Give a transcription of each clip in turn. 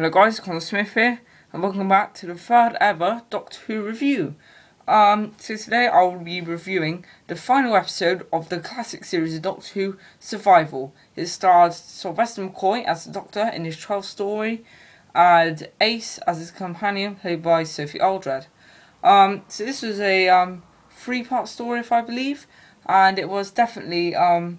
Hello guys, Connor Smith here, and welcome back to the third ever Doctor Who review. So today I'll be reviewing the final episode of the classic series of Doctor Who, Survival. It stars Sylvester McCoy as the Doctor in his 12th story, and Ace as his companion, played by Sophie Aldred. So this was a 3-part story, if I believe, and it was definitely a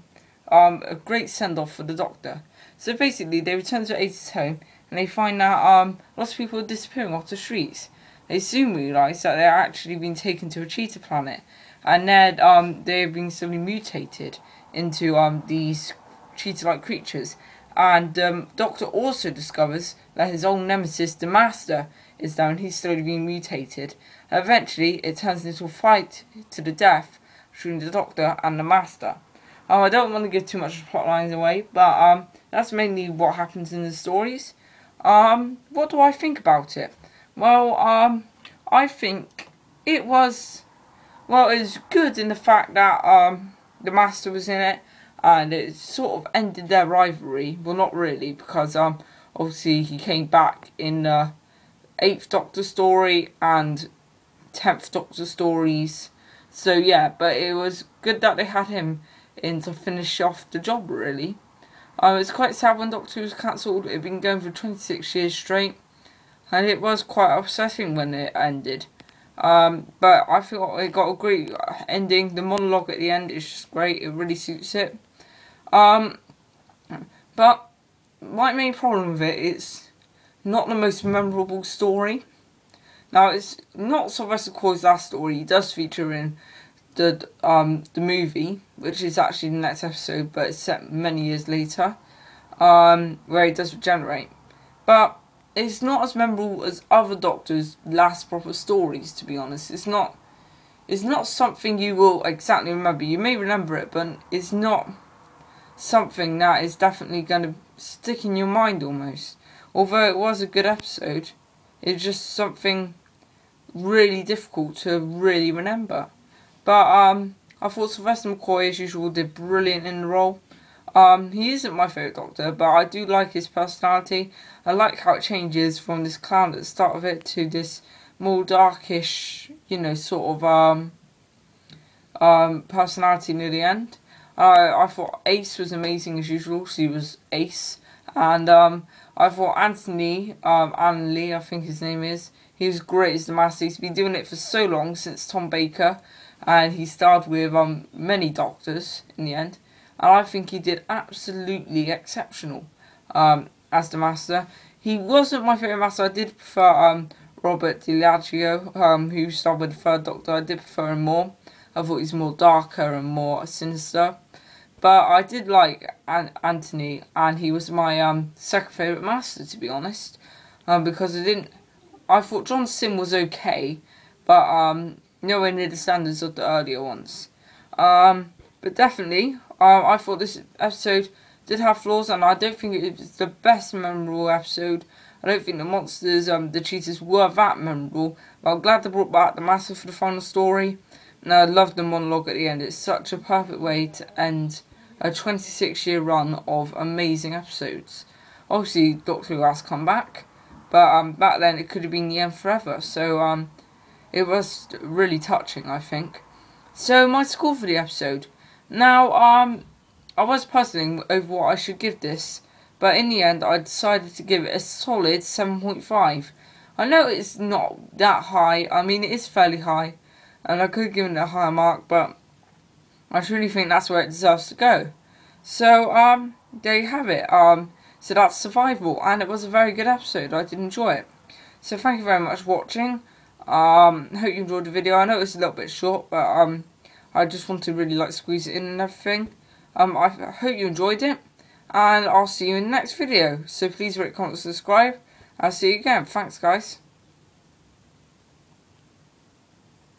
great send-off for the Doctor. So basically, they return to Ace's home, and they find out lots of people are disappearing off the streets. They soon realise that they're actually being taken to a cheetah planet, and then they're being slowly mutated into these cheetah-like creatures. And Doctor also discovers that his old nemesis, the Master, is there, and he's slowly being mutated. And eventually, it turns into a fight to the death between the Doctor and the Master. I don't want to give too much plot lines away, but that's mainly what happens in the stories. What do I think about it? Well, I think it was good in the fact that the Master was in it, and it sort of ended their rivalry. Well, not really, because obviously he came back in the 8th Doctor story and 10th Doctor stories. So yeah, but it was good that they had him in to finish off the job, really. It's quite sad when Doctor Who was cancelled. It had been going for 26 years straight, and it was quite upsetting when it ended. But I feel it got a great ending. The monologue at the end is just great. It really suits it. But my main problem with it is not the most memorable story. Now, it's not Sylvester McCoy's last story. He does feature in the movie, which is actually the next episode, but it's set many years later, where he does regenerate. But it's not as memorable as other Doctors' last proper stories, to be honest. It's not something you will exactly remember. You may remember it, but it's not something that is definitely going to stick in your mind almost. Although it was a good episode, it's just something really difficult to really remember. But I thought Sylvester McCoy, as usual, did brilliant in the role. He isn't my favourite Doctor, but I do like his personality. I like how it changes from this clown at the start of it to this more darkish, sort of personality near the end. I thought Ace was amazing as usual. She was Ace. And I thought Anthony, Alan Lee, I think his name is, he was great as the Master. He's been doing it for so long, since Tom Baker. And he starred with many Doctors in the end. And I think he did absolutely exceptional as the Master. He wasn't my favourite Master. I did prefer Robert DiLiaggio, who starred with the 3rd Doctor. I did prefer him more. I thought he was more darker and more sinister. But I did like Anthony, and he was my second favourite Master, to be honest. Because I thought John Sim was okay, but nowhere near the standards of the earlier ones. But definitely, I thought this episode did have flaws, and I don't think it was the best memorable episode. I don't think the monsters, the cheetahs, were that memorable. But I'm glad they brought back the Master for the final story. And I loved the monologue at the end. It's such a perfect way to end a 26-year run of amazing episodes. Obviously, Doctor Who has come back, but back then it could have been the end forever. So it was really touching, I think. So my score for the episode. Now, I was puzzling over what I should give this, but in the end I decided to give it a solid 7.5. I know it's not that high. I mean, it is fairly high, and I could have given it a higher mark, but I truly think that's where it deserves to go. So, there you have it. So that's Survival, and it was a very good episode. I did enjoy it. So thank you very much for watching. Hope you enjoyed the video. I know it's a little bit short, but I just want to really squeeze it in and everything. I hope you enjoyed it, and I'll see you in the next video. So please rate, comment, subscribe. I'll see you again. Thanks, guys.